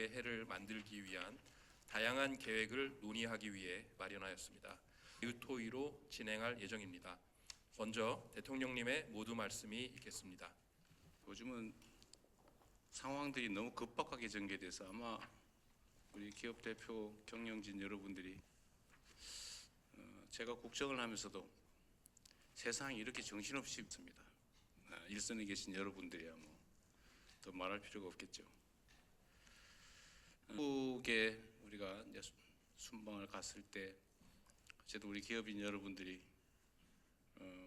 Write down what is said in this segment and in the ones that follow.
기업의 해를 만들기 위한 다양한 계획을 논의하기 위해 마련하였습니다. 유토의로 진행할 예정입니다. 먼저 대통령님의 모두 말씀이 있겠습니다. 요즘은 상황들이 너무 급박하게 전개돼서 아마 우리 기업 대표 경영진 여러분들이 제가 국정을 하면서도 세상이 이렇게 정신없이 있습니다. 일선에 계신 여러분들이야 뭐 더 말할 필요가 없겠죠. 한국에 우리가 이제 순방을 갔을 때 어쨌든 우리 기업인 여러분들이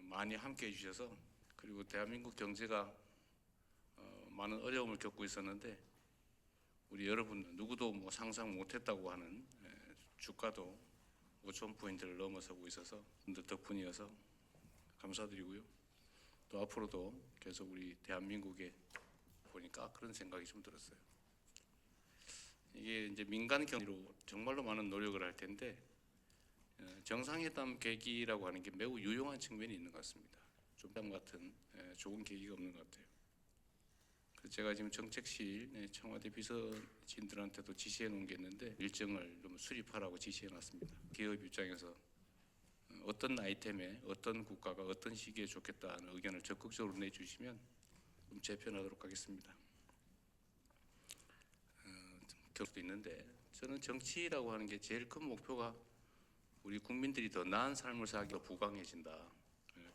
많이 함께 해주셔서, 그리고 대한민국 경제가 많은 어려움을 겪고 있었는데 우리 여러분 누구도 뭐 상상 못했다고 하는 주가도 5,000포인트를 넘어서고 있어서 분들 덕분이어서 감사드리고요. 또 앞으로도 계속 우리 대한민국에 보니까 그런 생각이 좀 들었어요. 이게 이제 민간 경제로 정말로 많은 노력을 할 텐데 정상회담 계기라고 하는 게 매우 유용한 측면이 있는 것 같습니다. 좀 같은 좋은 계기가 없는 것 같아요. 그래서 제가 지금 정책실 청와대 비서진들한테도 지시해 놓은 게 있는데 일정을 좀 수립하라고 지시해 놨습니다. 기업 입장에서 어떤 아이템에 어떤 국가가 어떤 시기에 좋겠다는 의견을 적극적으로 내주시면 좀 재편하도록 하겠습니다. 결도 있는데 저는 정치라고 하는 게 제일 큰 목표가 우리 국민들이 더 나은 삶을 살기가 부강해진다.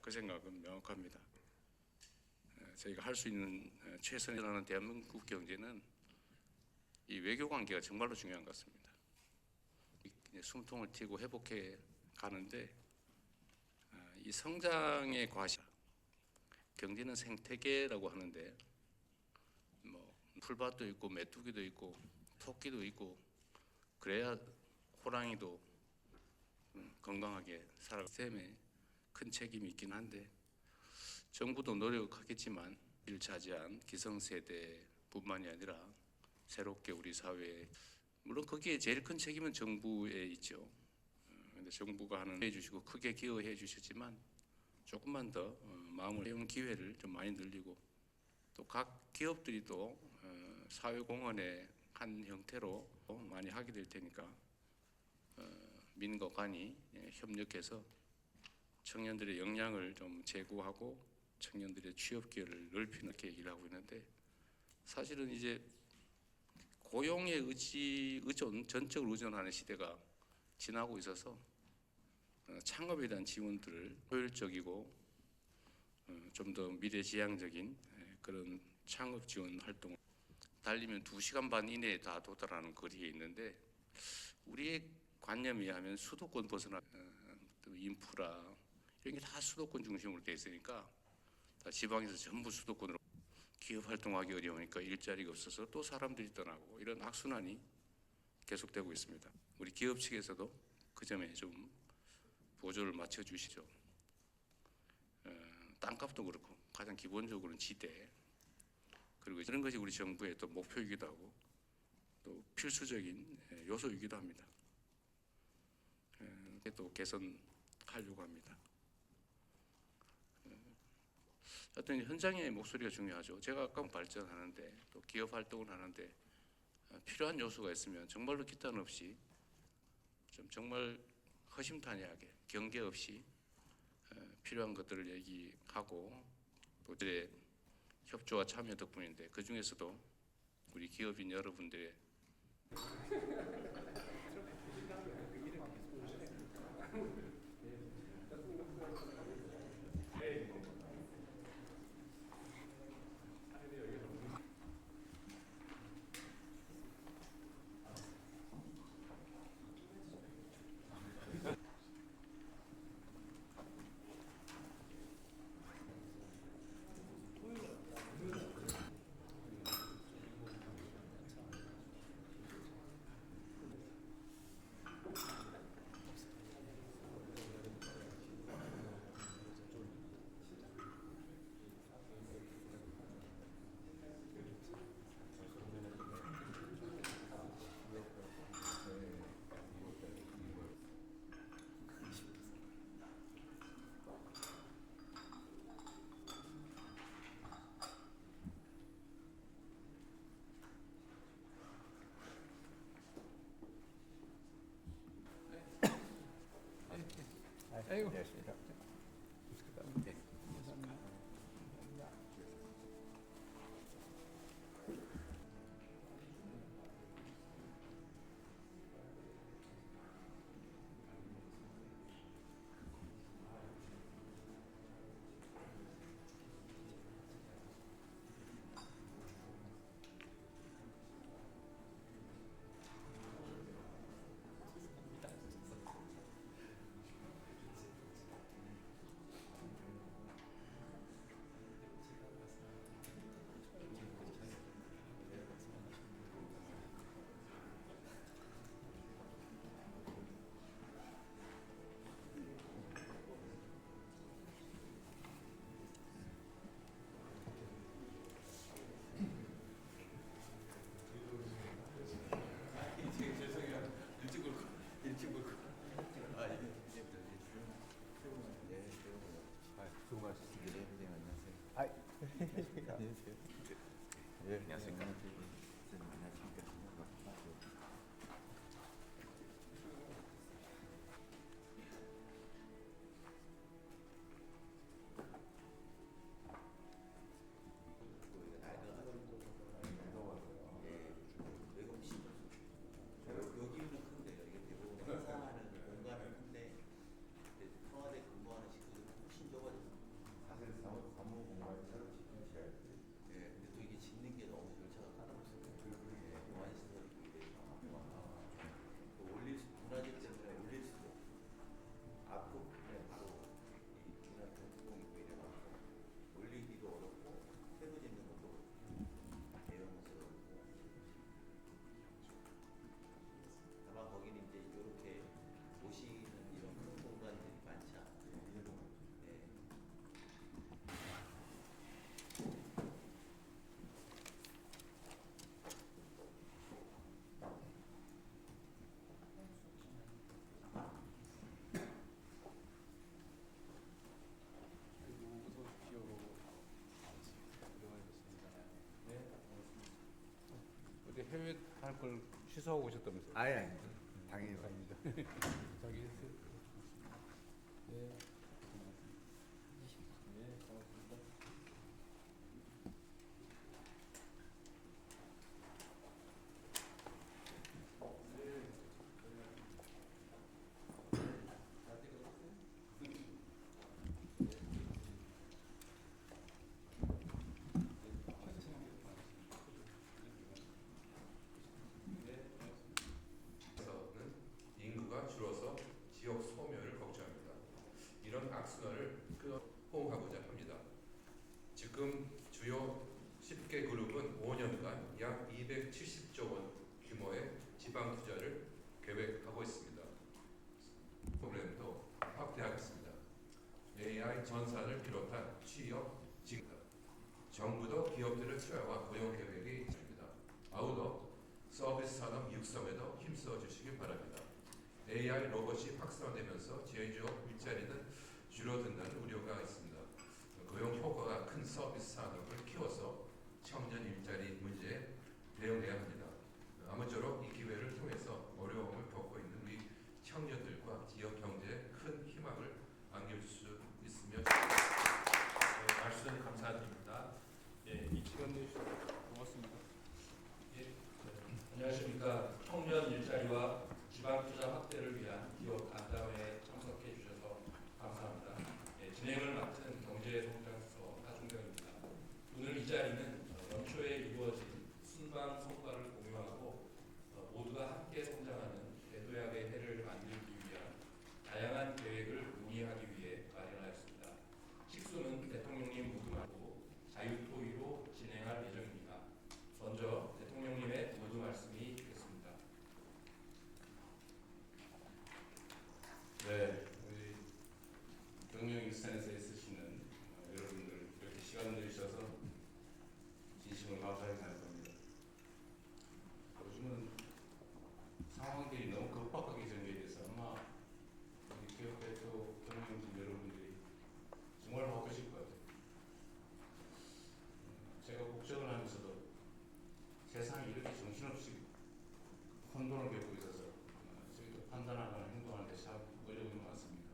그 생각은 명확합니다. 저희가 할 수 있는 최선을 다하는 대한민국 경제는 이 외교 관계가 정말로 중요한 것 같습니다. 숨통을 튀고 회복해 가는데 이 성장의 과실, 경제는 생태계라고 하는데 뭐 풀밭도 있고 메뚜기도 있고 토끼도 있고 그래야 호랑이도 건강하게 살아갈 셈에 큰 책임이 있긴 한데 정부도 노력하겠지만 일차지한 기성세대뿐만이 아니라 새롭게 우리 사회에, 물론 거기에 제일 큰 책임은 정부에 있죠. 근데 정부가 해 주시고 크게 기여해 주셨지만 조금만 더 마음을 배운 기회를 좀 많이 늘리고 또 각 기업들이 또 사회공헌의 한 형태로 많이 하게 될 테니까 민과 관이 협력해서 청년들의 역량을 좀 제고하고 청년들의 취업 기회를 넓히는 이렇게 얘기를 하고 있는데, 사실은 이제 고용에 전적으로 의존하는 시대가 지나고 있어서 창업에 대한 지원들을 효율적이고 좀 더 미래지향적인 그런 창업 지원 활동을 달리면 2시간 반 이내에 다 도달하는 거리에 있는데 우리의 관념에 의하면 수도권 벗어나 또 인프라 이런 게 다 수도권 중심으로 돼 있으니까 다 지방에서 전부 수도권으로 기업 활동하기 어려우니까 일자리가 없어서 또 사람들이 떠나고 이런 악순환이 계속되고 있습니다. 우리 기업 측에서도 그 점에 좀 보조를 맞춰 주시죠. 땅값도 그렇고 가장 기본적으로는 지대, 그리고 이런 것이 우리 정부의 또 목표이기도 하고 또 필수적인 요소이기도 합니다. 또 개선하려고 합니다. 하여튼 현장의 목소리가 중요하죠. 제가 아까 발전하는데 또 기업 활동을 하는데 필요한 요소가 있으면 정말로 기탄 없이 좀 정말 허심탄회하게 경계 없이 필요한 것들을 얘기하고 또 그들의 협조와 참여 덕분인데 그 중에서도 우리 기업인 여러분들의 아이고. 안녕하십니까. 네. 수고하셨습니다. 네, 안녕하세요. 안녕하십니까. 안녕하세요. 네, 안녕하십니까. 안녕하십니까. 여기는 큰데요. 이게 대부분 행사하는 공간은 큰데 청와대 근무하는 식구들은 훨씬 좁아져요. 사실 사무 공간이 새로 짓는 예, 근데 또 이게 짓는 게 너무 절차가 까다롭습니다. 예, 보안 시설이 이래서 또 올릴 수, 문화재 때문에 올릴 수도 앞부분에 바로 이 문화 전통이 이래가지고 올리기도 어렵고 새로 짓는 것도 대형으로 어렵고 다만 거기는 이제 이렇게 보시는 이런 큰 공간들이 많지 않아요. 예. 어디 해외 할 걸 취소하고 오셨다면서요? 아예 당연히 아닙니다. 자기 네. 에서는 인구가 줄어서 지역 소멸을 걱정합니다. 이런 악순환을 호응하고자 합니다. 지금 주요 10개 그룹은 5년간 약 270조 원 규모의 지방 투자를 계획하고 있습니다. 프로그램도 확대하겠습니다. AI 전산을 비롯한 취업 증가, 정부도 기업들의 투자와 고용 계획이 있습니다. 아울러 서비스 산업 육성에도 힘써 주시기 바랍니다. AI 로봇이 확산되면서 제조업 일자리는 줄어든다는 우려가 있습니다. 고용 효과가 큰 서비스 산업을 키워서 청년 일자리 문제에 대응해야 합니다. 아무쪼록 이 기회를 통해서 어려움을 겪고 있는 우리 청년들과 지역 경제에 큰 희망을 안길 수 있으면 좋겠습니다. 말씀 감사드립니다. 예, 이 시간 내주셔서 고맙습니다. 예, 안녕하십니까. 청년 일자리와 지방 투자 확대를 위한 기업 간담회에 참석해 주셔서 감사합니다. 예, 진행을 맡은 경제성장서 하준경입니다. 오늘 이 자리는 연초에 이루어진 순방 성과를 공유하고 모두가 함께 성장하는 대도약의 해를 만들기 위한 다양한 계획을 논의하기 위해 마련하였습니다. 식수는 대통령님 모두 말고 자유토의로 진행할 예정입니다. 먼저 대통령님의 모두 말씀이 있겠습니다. 네, 우리 경영일산에서 있으시는 여러분들 이렇게 시간 내주셔서 진심으로 감사하게 생각합니다. 요즘은 상황들이 너무 급박하게 전개돼서 아마 우리 기업 대표 경영진 여러분들이 정말 바쁘실 것 같아요. 제가 국정을 하면서도 세상이 이렇게 정신없이 혼돈을 겪고 있어서 저희도 판단하거나 행동하는데 참 어려움이 많습니다.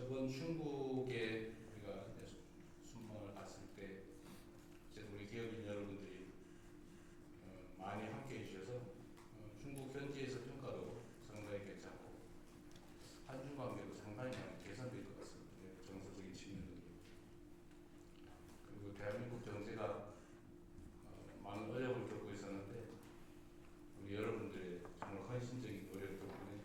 저번 중국에 우리가 순방을 갔을 때 우리 기업인 여러분들이 많이 함께 해주셔서 중국 현지에서 평가도 상당히 괜찮고 한중 관계도 상당히 많이 개선될 것 같습니다. 정서적인 측면으로. 그리고 대한민국 경제가 많은 어려움을 겪고 있었는데 우리 여러분들의 정말 헌신적인 노력 덕분에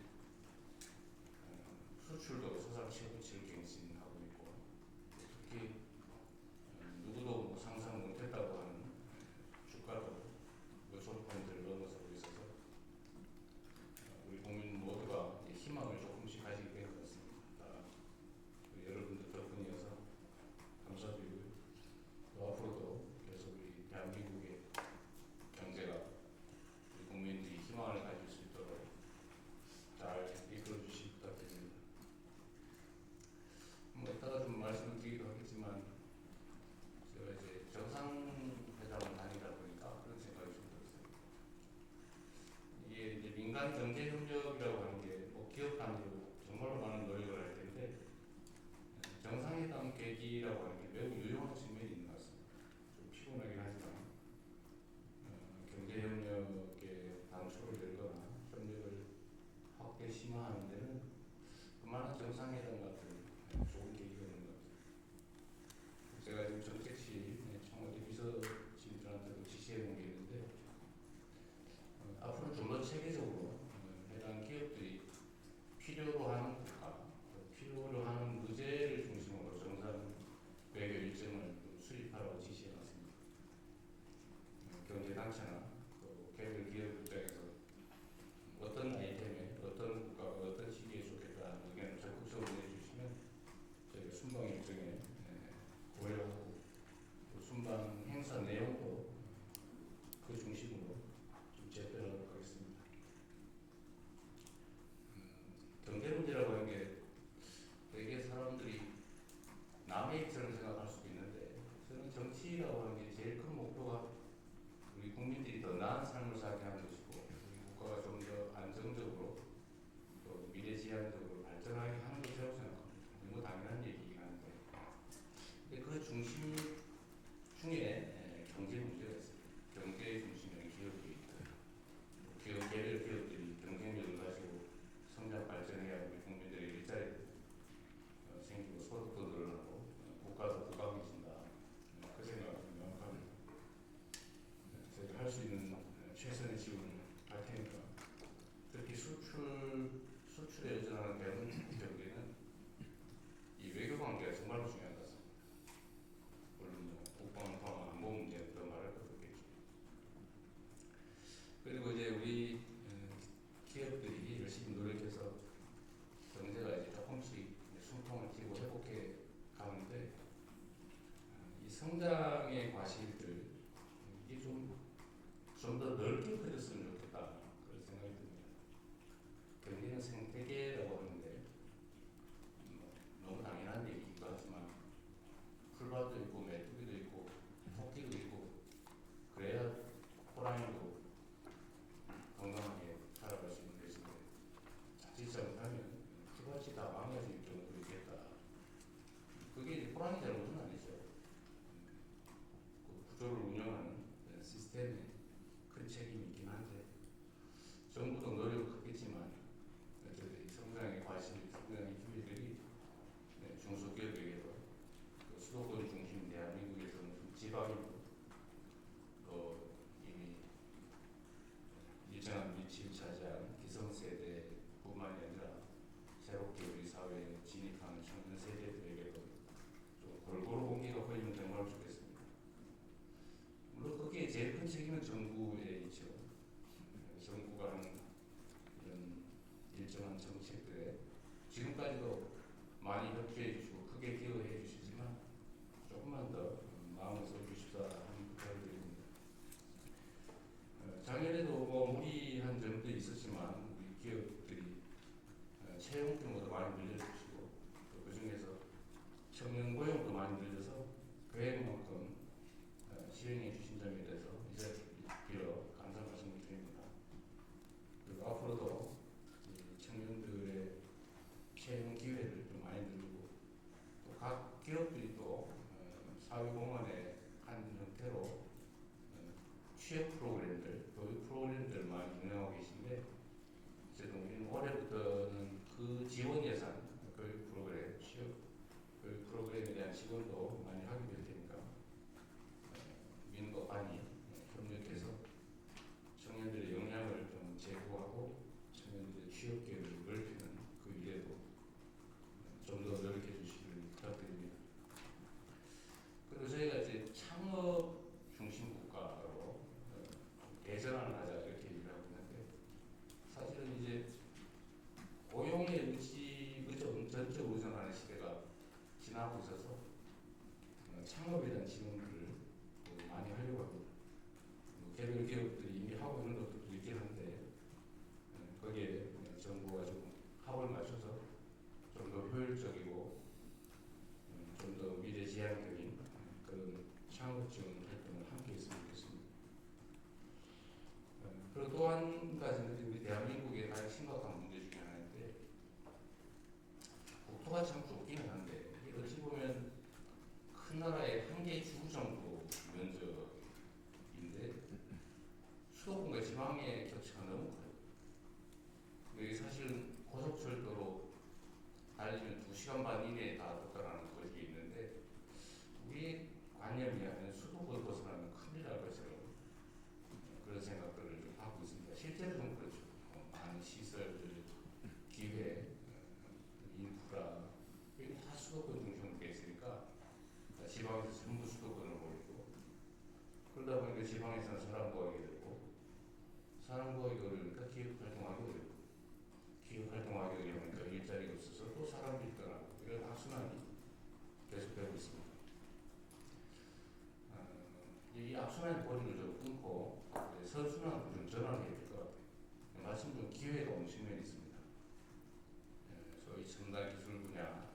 수출도 세상 최고치를 갱신하고 있고 특히 누구도 뭐 상상 못했다고 하는 주가도 소득권들을 넘어서고 있어서 우리 국민 모두가 희망을 조금씩 가지게 된 것 같습니다. 우리 여러분들 덕분이어서 감사드리고요. 또 앞으로도 계속 우리 대한민국의 경제가 우리 국민들이 희망을 가질 수 있도록 잘 이끌어 주시기 부탁드립니다. 뭐 이따가 좀 말씀을 드리기도 하겠지만 제가 이제 정상회담을 다니다 보니까 그런 생각이 좀 들었어요. 이게 이제 민간 경제 협력이라고 하는 게 뭐 기업 단위로 정말로 많은 노력을 할 텐데 정상회담 계기라고 하는 게 매우 유용한 측면이 있는 것 같습니다. 좀 피곤하긴 하지만 경제 협력에 단초를 들거나 협력을 확대 심화하는 데는 그만한 정상회담 같은 좋은 계기가 있는 것 같아요. 제가 지금 정책실 청와대 비서진들한테도 지시해 놓은 게 있는데 앞으로 좀 더 체계적으로 해당 기업들이 필요로 하는 국가, 필요로 하는 의제를 중심으로 정상 외교 일정을 수립하라고 지시해 놨습니다. 경제 단체나 또 개별 기업 입장에서 어떤 아이템에 어떤 국가가 어떤 시기에 좋겠다는 의견을 적극적으로 내주시면 저희가 순방 일정에 고려하고 또 순방 행사 내용도 그 중심으로 좀 재편하도록 하겠습니다. 경제 문제라고 하는 게 되게 사람들이 남의 입장을 생각할 수도 있는데 저는 정치라고 하는 게 제일 큰 목표가 우리 국민들이 더 나은 삶을 살게 하는 것이고 우리 국가가 좀 더 안정적으로 또 미래지향적으로 발전하게 하는 것이라고 생각합니다. 너무 당연한 얘기이긴 한데 근데 그 중심 중에 경제 문제가 있어요. 경제 중심의 기업이 개별 기업들이 경쟁력을 가지고 성장 발전해야 우리 국민들의 일자리 생기고 소득도 늘어나고 국가도 부강해진다. 그 생각은 명확합니다. 저희가 할 수 있는 최선의 지원을 할 테니까 특히 수출에 의존하는 대한민국 경제는 이 외교 관계가 정말로 중요한 것 같습니다. 물론 뭐 국방, 통화, 안보 문제는 더 말할 것도 없겠죠. 그리고 이제 우리 기업들이 열심히 노력해서 경제가 이제 조금씩 숨통을 튀고 회복해 가는데 이 성장의 과실들 이게 좀 더 넓게 커졌으면 좋겠다 그런 생각이 듭니다. 경제는 생태계라고 하는데 너무 당연한 얘기이기도 하지만 풀밭도 있고 메뚜기도 있고 토끼도 있고 그래야 호랑이도 건강하게 살아갈 수 있는 것인데 자칫 잘못하면 풀밭이 다 망가질 정도로 있겠다. 그게 호랑이 잘못은 아니죠. 그 구조를 운영하는 시스템에 큰 책임이 있긴 한데 정부도 노력하겠지만 어쨌든 성장의 과실, 성장의 기회들이 중소기업에게도 또 수도권 중심 대한민국에서는 좀 지방이고 또 이미 일정한 위치를 차지한 기성세대뿐만이 아니라 새롭게 우리 사회에 진입하는 청년 세대들에게도 좀 골고루 공기가 보이면 정말 좋겠습니다. 물론 거기에 제일 큰 책임은 정부에 있죠. 정부가 하는 이런 일정한 정책들에 지금까지도 많이 협조해 주시고 크게 기여해 주시지만 조금만 더 마음을 써주십사 하는 부탁을 드립니다. 작년에도 뭐 무리한 점도 있었지만 우리 기업들이 채용 규모도 많이 늘려주시고 또 그중에서 청년 고용도 많이 늘려서 계획만큼 실행해 주신 점에 대해서 이제 빌어 감사 말씀을 드립니다. 그리고 앞으로도 청년들의 채용 기회를 좀 많이 늘리고 많이 운영하고 계신데 어쨌든 우리는 올해부터는 그 지원 예산, 교육 프로그램, 취업 교육 프로그램에 대한 지원도 많이 하게 될 테니까 민과 반이 협력해서 청년들의 역량을 좀 제고하고 청년들의 취업 기회를 넓히는 그 일에도 좀 더 노력해 주시길 부탁드립니다. 그리고 저희가 이제 창업 중심 국가로 대전환을 하자 이렇게 얘기를 하고 있는데 사실은 이제 고용의 전적 의존하는 시대가 지나고 있어서 창업에 대한 지원들을 많이 하려고 합니다. 개별 기업들이 이미 하고 있는 것들도 있긴 한데 거기에 정부가 좀 합을 맞춰서 좀 더 효율적이고 좀 더 미래지향적인 그런 창업 지원 활동을 함께 했으면 좋겠습니다. 그리고 또 한 가지는 우리 대한민국의 가장 심각한 문제 중에 하나인데 국토가 참 좁기는 한데 이게 어찌 보면 큰 나라의 한 개 주 정도 면적인데 수도권과 지방의 격차가 너무 커요. 여기 사실은 고속철도로 달리면 2시간 반 이내에 다 도달하는 거리가 있는데 우리 관념이 아니라 수도권을 벗어나면 큰일 날 것처럼 그런 생각들을 좀 하고 있습니다. 실제로 좀 그렇죠. 많은 시설들, 기회, 인프라 여기 다 수도권 중심으로 돼 있으니까 지방에서 전부 수도권을 몰리고 그러다 보니까 지방에서는 사람 구하기 어렵고 사람 구하기 어려우니까 기업 활동하기 어렵고 기업 활동하기 어려우니까 일자리가 없어서 또 사람들이 떠나고 이런 악순환이 계속되고 있습니다. 이 악순환의 고리를 좀 끊고 선순환으로 좀 전환해야 될 것 같아요. 마침 좀 기회가 온 측면이 있습니다. 소위 첨단 기술 분야,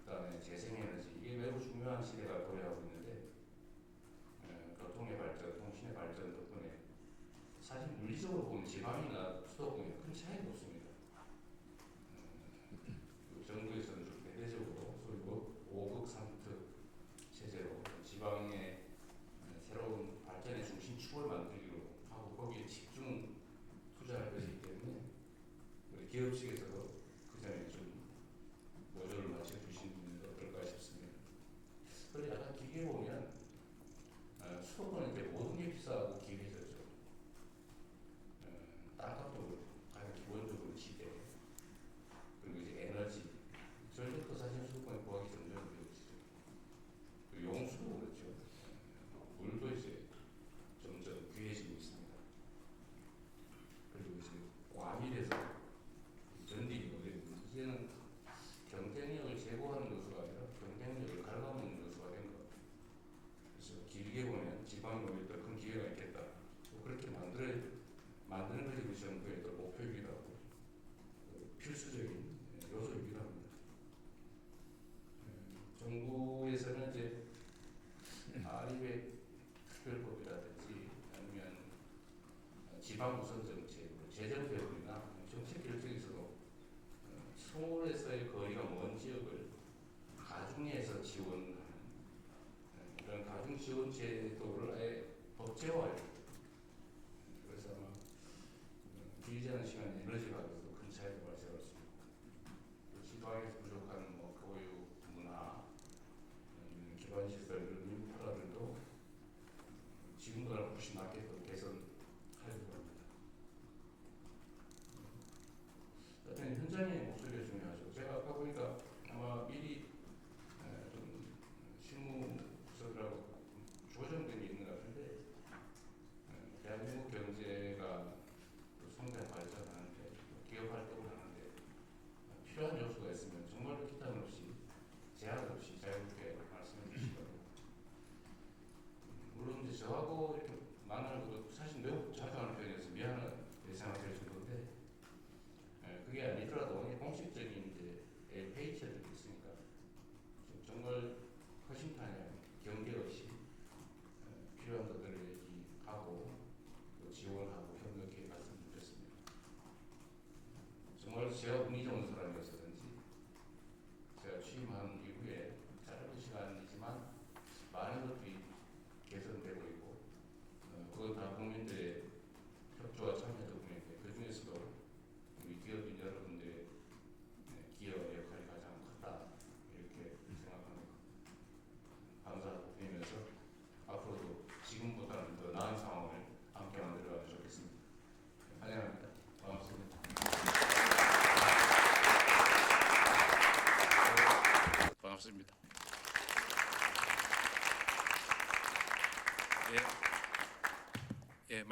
그다음에 재생에너지 이게 매우 중요한 시대가 도래하고 있는데 교통의 발전, 통신의 발전 덕분에 사실 물리적으로 보면 지방이나 수도권이 큰 차이가 없습니다. 정부에서는 좀 대대적으로 소위 5극 3특 체제로 지방의 새로운 발전의 중심축을 만들기로 하고 거기에 집중 투자할 것이기 때문에 우리 기업 측에서도 그 점에 좀 노조를 맞춰주시는 게 어떨까 싶습니다. 그런데 약간 길게 보면 수도권은 이제 모든 게 비싸고 기회졌죠. 땅값도 그렇고 가장 기본적으로 지대 그리고 이제 에너지 전력도 사실 수도권에 구하기 점점 어려워지죠. 용수도 그렇죠. 물도 이제 점점 귀해지고 있습니다. 그리고 이제 과밀해서 견디기 어려운 이제는 경쟁력을 제고하는 요소가 아니라 경쟁력을 갉아먹는 요소가 된 것 같아요. 그래서 길게 보면 지방에 오히려 더 큰 기회가 있겠다. 그렇게 만드는 것이 우리 정부의 또 목표이기도 하고 필수적인 요소이기도 합니다. 정부에서는 이제 아리백 특별법이라든지 아니면 지방 우선 정책으로 재정 배분이나 정책 결정에서도 서울에서의 거리가 먼 지역을 가중해서 지원하는 이런 가중 지원 제도를 아예 법제화해요. 그래서 아마 길지 않은 시간에 에너지 가격도 큰 차이가 발생할 수 있고 지방에서 부족한 교육, 문화, 기반 시설, 인프라들도 지금보다 훨씬 낫게 또 개선하려고 합니다. 하여튼 현장의 목소리가 중요하죠. 제가 아까 보니까 아마 미리 좀 실무 부서들하고 조정된 게 있는 것 같은데 대한민국 경제가 또 성장 발전하는데 기업 활동을 하는데 필요한 요소가 있으면 정말로 기탄 없이 제한 없이 자유롭게 말씀해 주시고 물론 이제 저하고 이렇게 만나는 것도 사실 매우 자주 하는 편이어서 미안한 생각이 들 정도인데 그게 아니더라도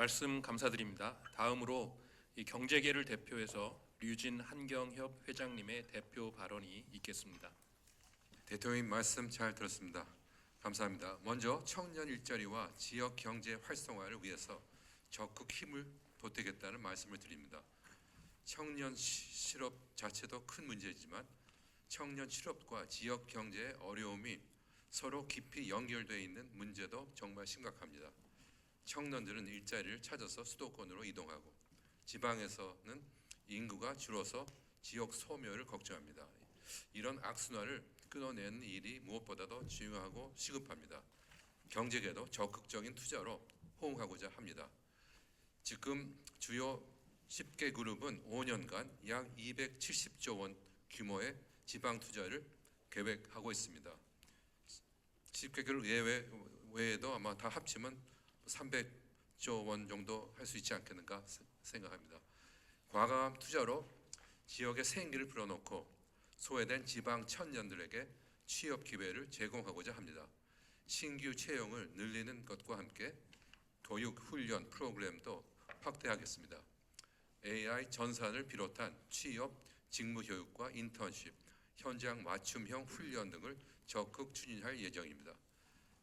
말씀 감사드립니다. 다음으로 이 경제계를 대표해서 류진 한경협 회장님의 대표 발언이 있겠습니다. 대통령님 말씀 잘 들었습니다. 감사합니다. 먼저 청년 일자리와 지역 경제 활성화를 위해서 적극 힘을 보태겠다는 말씀을 드립니다. 청년 실업 자체도 큰 문제지만 청년 실업과 지역 경제의 어려움이 서로 깊이 연결되어 있는 문제도 정말 심각합니다. 청년들은 일자리를 찾아서 수도권으로 이동하고 지방에서는 인구가 줄어서 지역 소멸을 걱정합니다. 이런 악순환을 끊어내는 일이 무엇보다도 중요하고 시급합니다. 경제계도 적극적인 투자로 호응하고자 합니다. 지금 주요 10개 그룹은 5년간 약 270조 원 규모의 지방 투자를 계획하고 있습니다. 10개 그룹 외에도 아마 다 합치면 300조 원 정도 할 수 있지 않겠는가 생각합니다. 과감한 투자로 지역의 생기를 불어넣고 소외된 지방 청년들에게 취업 기회를 제공하고자 합니다. 신규 채용을 늘리는 것과 함께 교육 훈련 프로그램도 확대하겠습니다. AI 전산을 비롯한 취업, 직무 교육과 인턴십, 현장 맞춤형 훈련 등을 적극 추진할 예정입니다.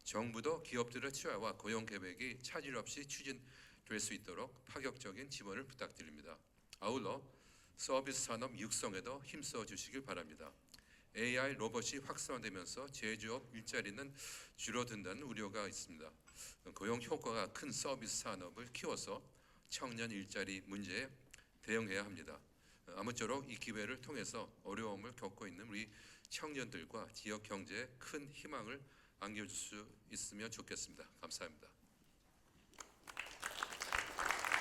정부도 기업들의 투자와 고용 계획이 차질 없이 추진될 수 있도록 파격적인 지원을 부탁드립니다. 아울러 서비스 산업 육성에도 힘써 주시길 바랍니다. AI 로봇이 확산되면서 제조업 일자리는 줄어든다는 우려가 있습니다. 고용 효과가 큰 서비스 산업을 키워서 청년 일자리 문제에 대응해야 합니다. 아무쪼록 이 기회를 통해서 어려움을 겪고 있는 우리 청년들과 지역 경제에 큰 희망을 안겨줄 수 있으면 좋겠습니다. 감사합니다.